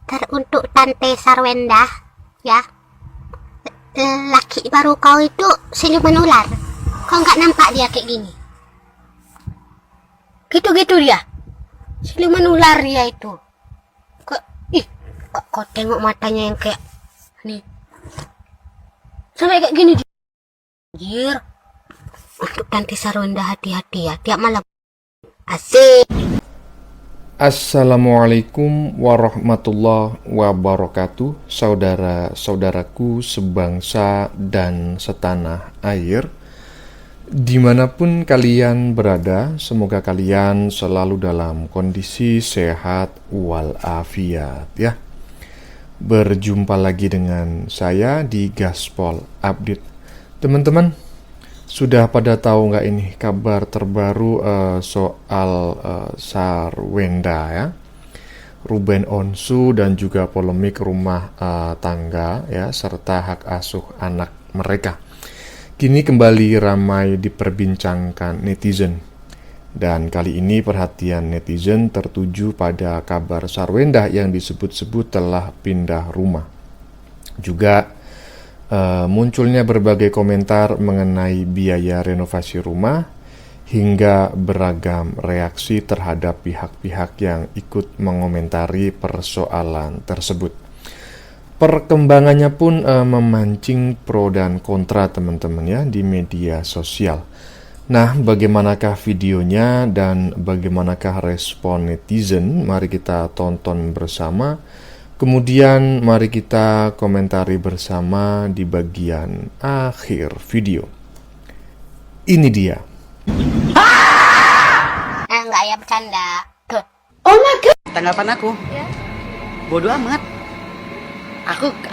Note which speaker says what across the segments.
Speaker 1: Untuk Tante Sarwenda, ya, laki baru kau itu siluman ular. Kau nggak nampak dia kayak gini? Gitu-gitu dia, siluman ular dia itu. Kau tengok matanya yang kayak nih, sampai kayak gini. Anjir. Untuk Tante Sarwenda hati-hati ya, tiap malam. Asik.
Speaker 2: Assalamualaikum warahmatullahi wabarakatuh, saudara-saudaraku sebangsa dan setanah air. Dimanapun kalian berada, semoga kalian selalu dalam kondisi sehat walafiat ya. Berjumpa lagi dengan saya di Gaspol Update. Teman-teman, sudah pada tahu nggak ini kabar terbaru soal Sarwenda ya, Ruben Onsu dan juga polemik rumah tangga ya, serta hak asuh anak mereka. Kini kembali ramai diperbincangkan netizen. Dan kali ini perhatian netizen tertuju pada kabar Sarwenda yang disebut-sebut telah pindah rumah. Juga munculnya berbagai komentar mengenai biaya renovasi rumah hingga beragam reaksi terhadap pihak-pihak yang ikut mengomentari persoalan tersebut. Perkembangannya pun memancing pro dan kontra teman-teman ya di media sosial. Nah, bagaimanakah videonya dan bagaimanakah respon netizen? Mari kita tonton bersama. Kemudian mari kita komentari bersama di bagian akhir video. Ini dia.
Speaker 1: Enggak ya, bercanda. Tuh.
Speaker 3: Oh my god. Tanggapan aku? Ya. Bodoh amat.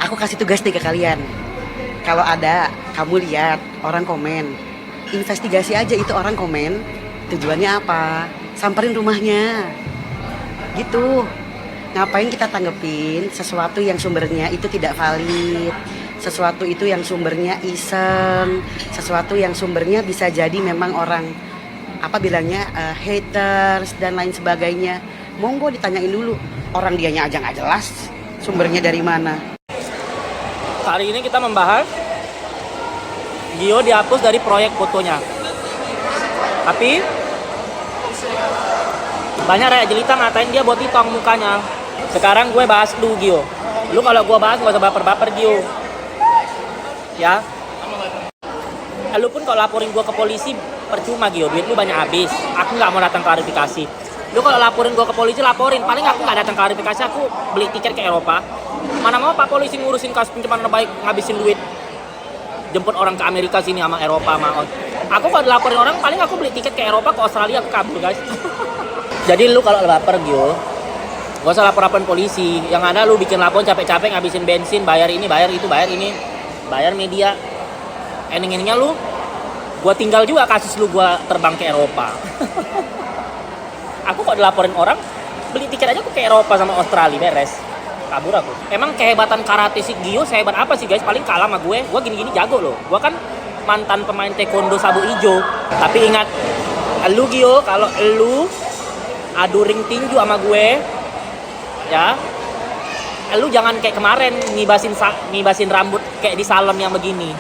Speaker 3: Aku kasih tugas nih ke kalian. Kalau ada, kamu lihat orang komen. Investigasi aja itu orang komen. Tujuannya apa? Samperin rumahnya. Gitu. Ngapain kita tanggepin sesuatu yang sumbernya itu tidak valid, sesuatu itu yang sumbernya iseng, sesuatu yang sumbernya bisa jadi memang orang apa bilangnya haters dan lain sebagainya. Monggo ditanyain dulu, orang dianya aja nggak jelas sumbernya dari mana.
Speaker 4: Hari ini kita membahas Gio dihapus dari proyek fotonya, tapi banyak rakyat jelita ngatain dia buat hitang mukanya. Sekarang gue bahas lu Gio. Lu kalau gue bahas gak usah baper-baper Gio. Ya. Lu pun kalau laporin gue ke polisi percuma Gio, duit lu banyak habis. Aku gak mau datang klarifikasi. Lu kalau laporin gue ke polisi laporin, paling aku gak datang klarifikasi, aku beli tiket ke Eropa. Mana mau Pak polisi ngurusin kasus pencemaran baik ngabisin duit. Jemput orang ke Amerika sini sama Eropa sama. Aku kalau laporin orang paling aku beli tiket ke Eropa, ke Australia, aku kabur guys. Jadi lu kalau baper Gio, gak usah lapor-laporan polisi. Yang ada lu bikin laporan capek-capek ngabisin bensin, bayar ini, bayar itu, bayar ini, bayar media. Ending-endingnya lu, gua tinggal juga kasus lu gua terbang ke Eropa. Aku kok dilaporin orang, beli tiket aja aku ke Eropa sama Australia, beres. Kabur aku. Emang kehebatan karate si Gio sehebat apa sih guys? Paling kalah sama gue. Gua gini-gini jago loh. Gua kan mantan pemain taekwondo sabu ijo. Tapi ingat, lu Gio, kalau lu adu ring tinju sama gue, ya, lu jangan kayak kemarin ngibasin rambut kayak di salon yang begini.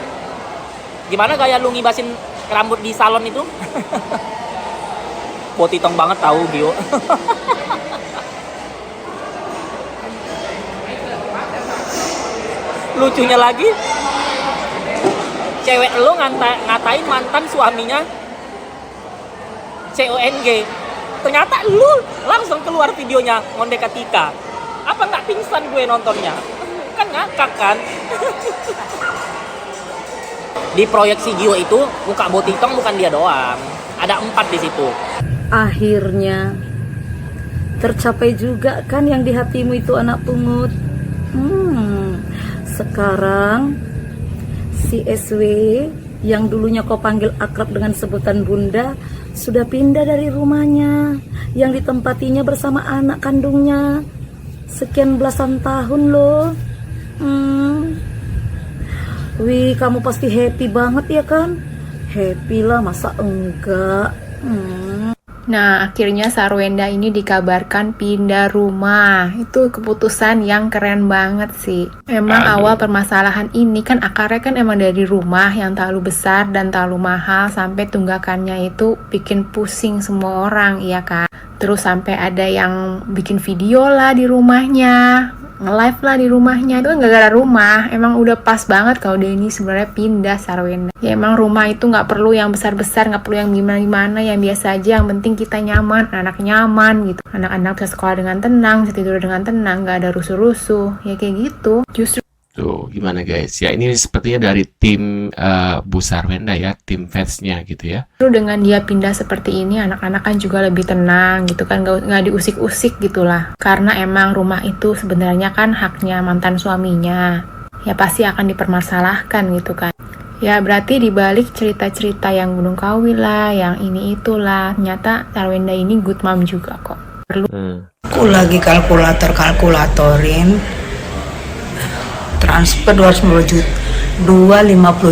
Speaker 4: Gimana gaya lu ngibasin rambut di salon itu? Botitong banget tahu Gio. Lucunya lagi, cewek lu ngatain mantan suaminya CONG. Ternyata lu langsung keluar videonya ngondek ketika. Apa nggak pingsan gue nontonnya? Kan ngakak kan? Di proyek si Gio itu muka Botitong bukan dia doang. Ada 4 di situ.
Speaker 5: Akhirnya tercapai juga kan yang di hatimu itu anak pungut. Sekarang si SW yang dulunya kau panggil akrab dengan sebutan bunda sudah pindah dari rumahnya yang ditempatinya bersama anak kandungnya sekian belasan tahun loh. Wih, kamu pasti happy banget ya kan? Happy lah, masa enggak?
Speaker 6: Nah, akhirnya Sarwenda ini dikabarkan pindah rumah. Itu keputusan yang keren banget sih. Emang awal permasalahan ini kan akarnya kan emang dari rumah yang terlalu besar dan terlalu mahal sampai tunggakannya itu bikin pusing semua orang, iya kan? Terus sampai ada yang bikin video lah di rumahnya, nge-live lah di rumahnya. Itu kan gara-gara rumah. Emang udah pas banget kalau dia ini sebenarnya pindah Sarwenda. Ya emang rumah itu nggak perlu yang besar-besar, nggak perlu yang gimana-gimana, yang biasa aja. Yang penting kita nyaman, anak nyaman gitu. Anak-anak bisa sekolah dengan tenang, bisa tidur dengan tenang, nggak ada rusuh-rusuh. Ya kayak gitu. Justru
Speaker 7: Tuh, gimana guys? Ya, ini sepertinya dari tim Bu Sarwenda ya, tim fansnya gitu ya.
Speaker 6: dengan dia pindah seperti ini, anak-anak kan juga lebih tenang gitu kan, nggak diusik-usik gitulah. Karena emang rumah itu sebenarnya kan haknya mantan suaminya. Ya pasti akan dipermasalahkan gitu kan. Ya berarti dibalik cerita-cerita yang Gunung Kawi lah, yang ini itulah, ternyata Sarwenda ini good mom juga kok.
Speaker 8: Aku lagi kalkulatorin transfer 250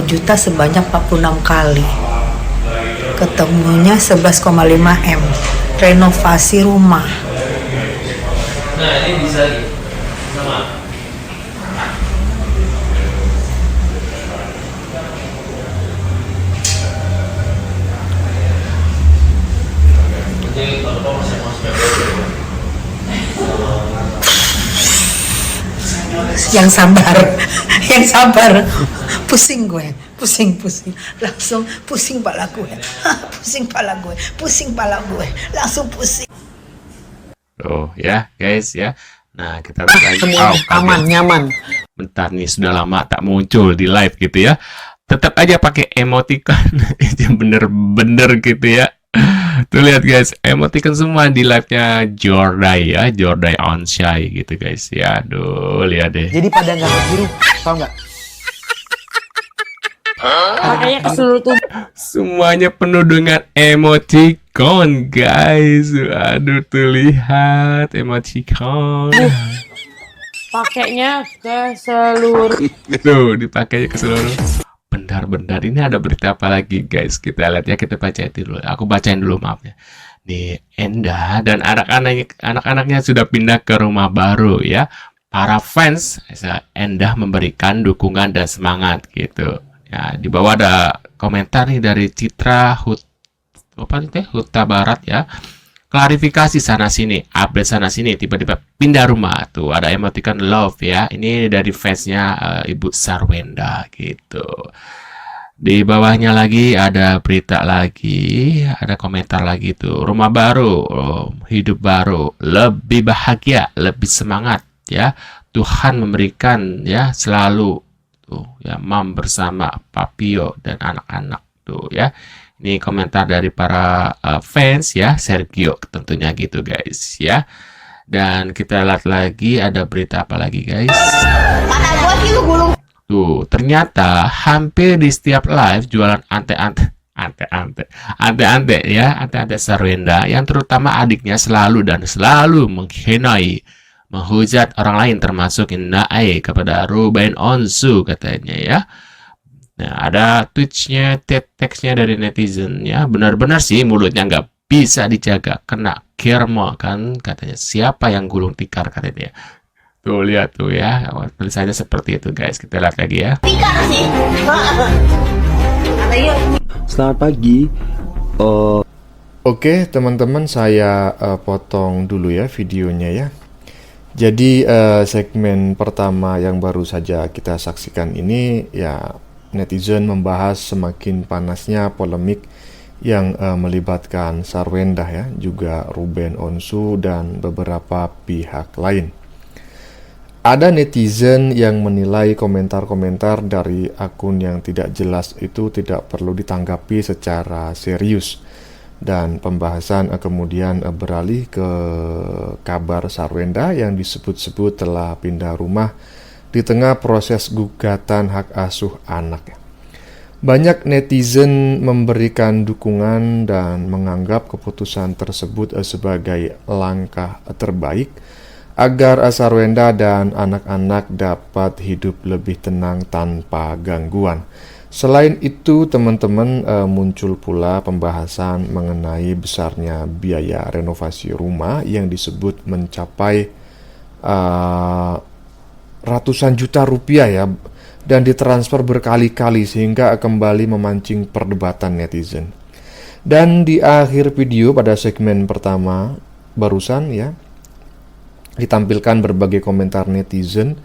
Speaker 8: juta sebanyak 46 kali. Ketemunya 11,5 M. Renovasi rumah.
Speaker 7: Nah, ini bisa sama.
Speaker 8: Yang sabar, yang sabar. Pusing gue, pusing, langsung pusing pala gue, pusing pala gue, langsung pusing.
Speaker 7: Oh ya guys ya. Nah kita lihat lagi.
Speaker 3: Semuanya aman, nyaman.
Speaker 7: Bentar nih, sudah lama tak muncul di live gitu ya. Tetap aja pakai emoticon. Itu bener-bener gitu ya. Tuh lihat guys, emoticon semua di live-nya Jordai ya, Jordai Onshay gitu guys ya. Aduh, lihat deh.
Speaker 3: Jadi pada nggak biru, tau nggak?
Speaker 1: Makanya ke seluruh tubuh.
Speaker 7: Semuanya penuh dengan emoticon guys. Aduh, tuh lihat emoticon.
Speaker 1: Pakainya ke seluruh.
Speaker 7: Tuh, dipakainya ke seluruh. Bentar, ini ada berita apa lagi guys? Kita lihat ya, kita bacain dulu. Aku bacain dulu, maaf ya. Nih, Endah dan anak-anaknya sudah pindah ke rumah baru ya. Para fans Endah memberikan dukungan dan semangat gitu. Ya, di bawah ada komentar nih dari Citra Huta Barat ya. Klarifikasi sana sini, update sana sini, tiba-tiba pindah rumah. Tuh ada emoticon love ya. Ini dari fansnya Ibu Sarwenda gitu. Di bawahnya lagi ada berita lagi, ada komentar lagi tuh. Rumah baru, hidup baru, lebih bahagia, lebih semangat ya. Tuhan memberikan ya selalu tuh ya, Mam bersama Papio dan anak-anak tuh ya. Ini komentar dari para fans ya, Sergio tentunya gitu guys ya. Dan kita lihat lagi ada berita apa lagi guys. Tuh, ternyata hampir di setiap live jualan ante-ante ya, ante-ante Sarwenda yang terutama adiknya selalu menghinai, menghujat orang lain termasuk Nae kepada Ruben Onsu katanya ya. Nah, ada tweetsnya, teksnya dari netizen ya. Benar-benar sih mulutnya nggak bisa dijaga, kena kermo kan katanya. Siapa yang gulung tikar katanya. Tuh lihat tuh ya, tulisannya seperti itu guys. Kita lihat lagi ya.
Speaker 9: Selamat pagi.
Speaker 2: Oke, teman-teman, saya potong dulu ya videonya ya. Jadi segmen pertama yang baru saja kita saksikan ini ya, netizen membahas semakin panasnya polemik yang melibatkan Sarwenda ya, juga Ruben Onsu dan beberapa pihak lain. Ada netizen yang menilai komentar-komentar dari akun yang tidak jelas itu tidak perlu ditanggapi secara serius, dan pembahasan kemudian beralih ke kabar Sarwenda yang disebut-sebut telah pindah rumah di tengah proses gugatan hak asuh anak. Banyak netizen memberikan dukungan dan menganggap keputusan tersebut sebagai langkah terbaik agar Sarwenda dan anak-anak dapat hidup lebih tenang tanpa gangguan. Selain itu, teman-teman, muncul pula pembahasan mengenai besarnya biaya renovasi rumah yang disebut mencapai ratusan juta rupiah ya, dan ditransfer berkali-kali sehingga kembali memancing perdebatan netizen. Dan di akhir video pada segmen pertama barusan ya, ditampilkan berbagai komentar netizen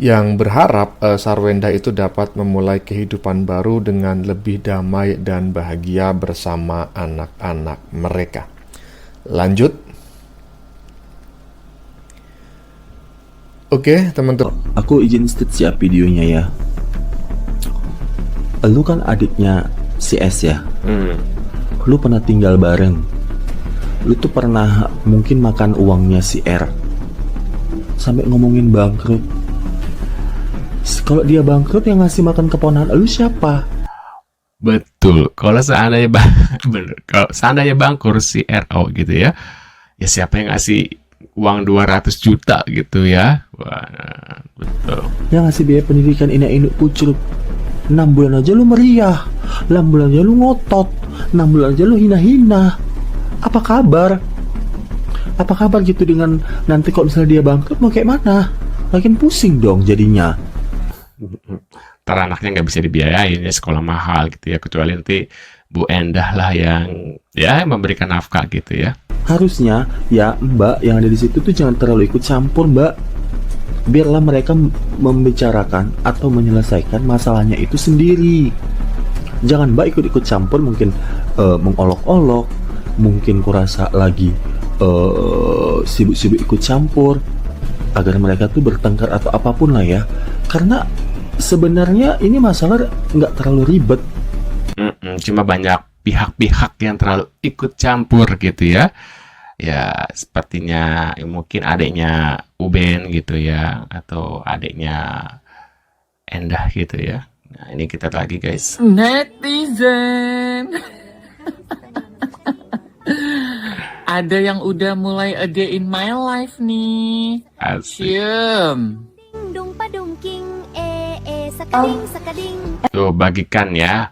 Speaker 2: yang berharap Sarwenda itu dapat memulai kehidupan baru dengan lebih damai dan bahagia bersama anak-anak mereka. Lanjut. Oke, teman-teman.
Speaker 9: Aku izin state siap videonya ya. Lu kan adiknya si S ya. Lu pernah tinggal bareng. Lu tuh pernah mungkin makan uangnya si R. Sampai ngomongin bangkrut. Kalau dia bangkrut, yang ngasih makan keponakan lu siapa?
Speaker 7: Betul. Kalau seandainya bener, kalau seandainya bangkrut si RO gitu ya, ya siapa yang ngasih uang 200 juta gitu ya? Wah, betul.
Speaker 9: Yang ngasih biaya pendidikan ini pucuk. 6 bulan aja lu meriah, 6 bulan aja lu ngotot, 6 bulan aja lu hina-hina. Apa kabar? Apa kabar gitu dengan nanti kalau misalnya dia bangkrut mau kayak mana? Makin pusing dong jadinya.
Speaker 7: Ntar anaknya nggak bisa dibiayain ya, sekolah mahal gitu ya, kecuali nanti Bu Endah lah yang ya memberikan nafkah gitu ya.
Speaker 9: Harusnya ya Mbak yang ada di situ tuh jangan terlalu ikut campur, Mbak. Biarlah mereka membicarakan atau menyelesaikan masalahnya itu sendiri. Jangan Mbak ikut-ikut campur, mungkin mengolok-olok, mungkin kurasa lagi sibuk-sibuk ikut campur agar mereka tuh bertengkar atau apapun lah ya. Karena sebenarnya ini masalah nggak terlalu ribet.
Speaker 7: Cuma banyak pihak-pihak yang terlalu ikut campur gitu ya. Ya sepertinya mungkin adiknya Uben gitu ya, atau adiknya Endah gitu ya. Nah ini kita lagi guys.
Speaker 10: Netizen. Ada yang udah mulai a day in my life nih.
Speaker 7: Asik. Tuh bagikan ya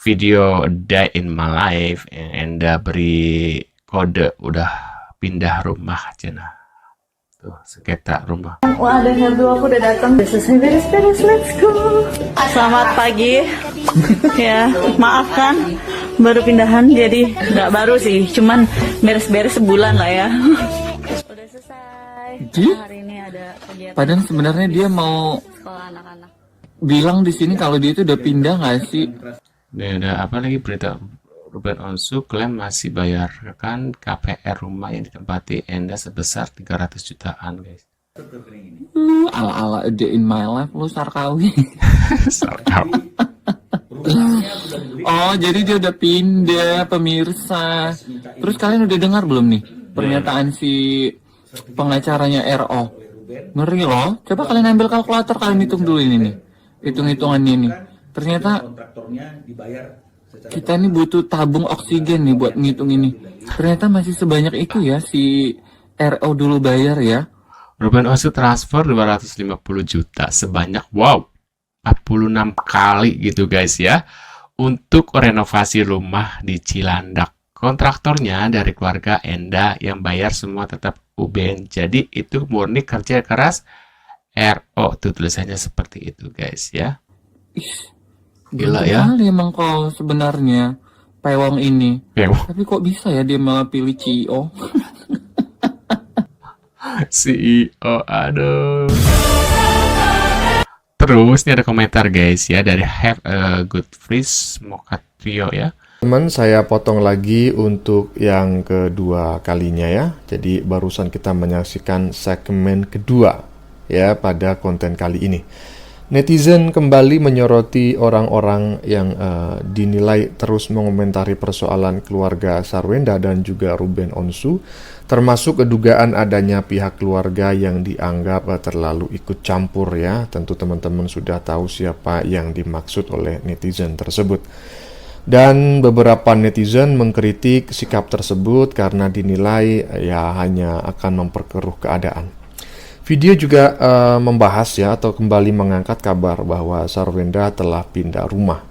Speaker 7: video a day in my life yang Enda beri kode udah pindah rumah Cina. Tuh sekitar rumah.
Speaker 5: Wah, ada yang aku udah datang. Udah selesai beres-beres, let's go.
Speaker 11: Selamat pagi. Ya, maaf kan baru pindahan, jadi nggak baru sih, cuman beres-beres sebulan lah ya. Udah selesai. Hari ini ada kegiatan.
Speaker 10: Padahal sebenarnya dia mau
Speaker 11: Sekolah anak-anak.
Speaker 10: bilang di sini kalau dia itu udah pindah nggak sih?
Speaker 7: Ini ada apa lagi berita? Ruben Onsu klaim masih bayarkan KPR rumah yang ditempati Enda sebesar 300 jutaan guys.
Speaker 10: Lu ala-ala a day in my life, lu Sarkawi.
Speaker 7: Sarkawi.
Speaker 10: Oh, jadi dia udah pindah, pemirsa. Terus kalian udah dengar belum nih pernyataan si pengacaranya RO? Ngeri loh. Coba kalian ambil kalkulator, kalian hitung dulu ini nih. Hitung-hitungannya nih. Ternyata kita nih butuh tabung oksigen nih buat ngitung ini. Ternyata masih sebanyak itu ya si RO dulu bayar ya.
Speaker 7: Ruben Onsu transfer 250 juta sebanyak 46 kali gitu guys ya, untuk renovasi rumah di Cilandak. Kontraktornya dari keluarga Enda, yang bayar semua tetap Uben. Jadi itu murni kerja keras RO, tuh tulisannya seperti itu guys ya.
Speaker 10: Gila ya. Emang kau sebenarnya Pewong ini. Tapi kok bisa ya dia malah pilih CEO?
Speaker 7: CEO, aduh. Terus ini ada komentar guys ya dari Have a Good Freeze Mokatrio ya.
Speaker 2: Teman, saya potong lagi untuk yang kedua kalinya ya. Jadi barusan kita menyaksikan segmen kedua ya pada konten kali ini. Netizen kembali menyoroti orang-orang yang dinilai terus mengomentari persoalan keluarga Sarwenda dan juga Ruben Onsu, termasuk kedugaan adanya pihak keluarga yang dianggap terlalu ikut campur ya. Tentu teman-teman sudah tahu siapa yang dimaksud oleh netizen tersebut. Dan beberapa netizen mengkritik sikap tersebut karena dinilai ya hanya akan memperkeruh keadaan. Video juga membahas ya atau kembali mengangkat kabar bahwa Sarwenda telah pindah rumah,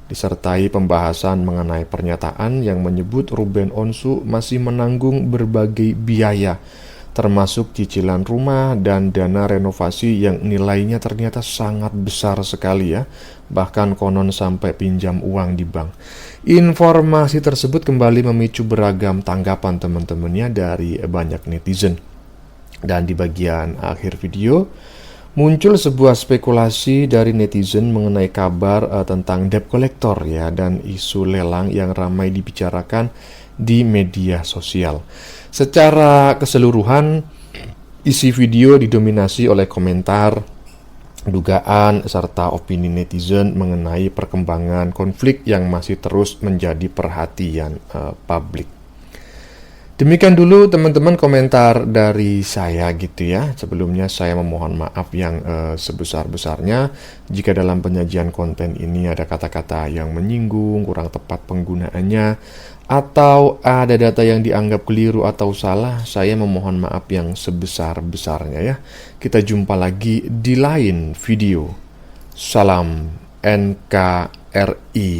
Speaker 2: disertai pembahasan mengenai pernyataan yang menyebut Ruben Onsu masih menanggung berbagai biaya, termasuk cicilan rumah dan dana renovasi yang nilainya ternyata sangat besar sekali ya, bahkan konon sampai pinjam uang di bank. Informasi tersebut kembali memicu beragam tanggapan teman-temannya dari banyak netizen. Dan di bagian akhir video muncul sebuah spekulasi dari netizen mengenai kabar tentang debt collector ya, dan isu lelang yang ramai dibicarakan di media sosial. Secara keseluruhan, isi video didominasi oleh komentar, dugaan, serta opini netizen mengenai perkembangan konflik yang masih terus menjadi perhatian publik. Demikian dulu teman-teman komentar dari saya gitu ya. Sebelumnya saya memohon maaf yang sebesar-besarnya jika dalam penyajian konten ini ada kata-kata yang menyinggung, kurang tepat penggunaannya, atau ada data yang dianggap keliru atau salah. Saya memohon maaf yang sebesar-besarnya ya. Kita jumpa lagi di lain video. Salam NKRI.